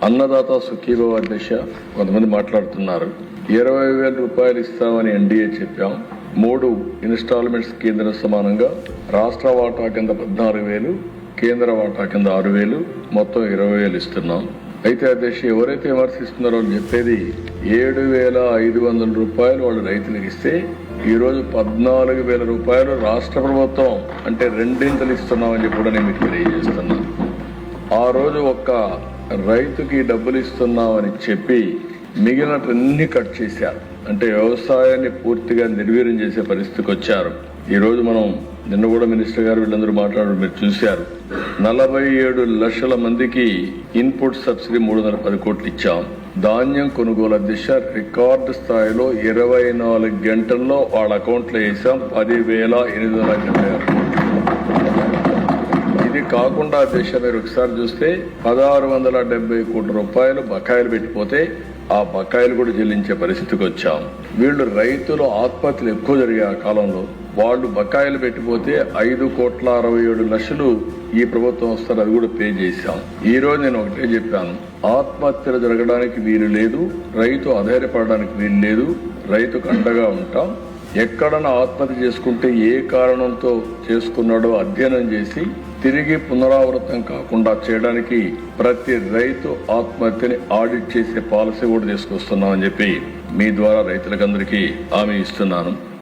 అన్నదాత సుఖీభవ దిశ కొంతమంది మాట్లాడుతున్నారు. 20,000 రూపాయలు ఇస్తామని ఎన్డీఏ చెప్పాం. 3 ఇన్స్టాల్మెంట్స్ కేంద్ర సమానంగా రాష్ట్ర వాటా కింద 14,000, కేంద్ర వాటా కింద 6,000, మొత్తం 20,000 ఇస్తున్నాం. అయితే అధ్యక్ష ఎవరైతే విమర్శిస్తున్నారో అని చెప్పేది 7,500 రూపాయలు వాళ్ళు రైతులకు ఇస్తే ఈరోజు 14,000 రూపాయలు రాష్ట్ర ప్రభుత్వం అంటే రెండింతలు ఇస్తున్నామని చెప్పి కూడా నేను మీకు తెలియజేస్తున్నాను. ఆ రోజు ఒక్క రైతుకి డబ్బులు ఇస్తున్నామని చెప్పి మిగిలినవన్నీ కట్ చేశారు. అంటే వ్యవసాయాన్ని పూర్తిగా నిర్వీర్యం చేసే పరిస్థితికి వచ్చారు. ఈ రోజు మనం నిన్న కూడా మినిస్టర్ గారు వీళ్ళందరూ మాట్లాడడం మీరు చూశారు. 47 లక్షల మందికి ఇన్పుట్ సబ్సిడీ 310 కోట్లు ఇచ్చాం. ధాన్యం కొనుగోలు దిశ రికార్డు స్థాయిలో 24 గంటల్లో వాళ్ళ అకౌంట్లో వేసాం 10,876 కోట్లు. ఇది కాకుండా దిశ మీరు ఒకసారి చూస్తే 1,670 కోట్ల రూపాయలు బకాయిలు పెట్టిపోతే ఆ బకాయిలు కూడా చెల్లించే పరిస్థితికి వచ్చాం. వీళ్ళు రైతులు ఆత్మహత్యలు ఎక్కువ జరిగే ఆ కాలంలో వాళ్ళు బకాయిలు పెట్టిపోతే 5,67,00,000 ఈ ప్రభుత్వం వస్తారు, అది కూడా పే చేశాం. ఈ రోజు నేను ఒకటే చెప్పాను, ఆత్మహత్యలు జరగడానికి వీలు లేదు, రైతు అధైర్యపడడానికి వీలు లేదు, రైతుకు అండగా ఉంటాం. ఎక్కడన్నా ఆత్మహత్య చేసుకుంటే ఏ కారణంతో చేసుకున్నాడో అధ్యయనం చేసి తిరిగి పునరావృతం కాకుండా చేయడానికి ప్రతి రైతు ఆత్మహత్యని ఆడిట్ చేసే పాలసీ కూడా తీసుకొస్తున్నామని చెప్పి మీ ద్వారా రైతులకందరికీ హామీ ఇస్తున్నాను.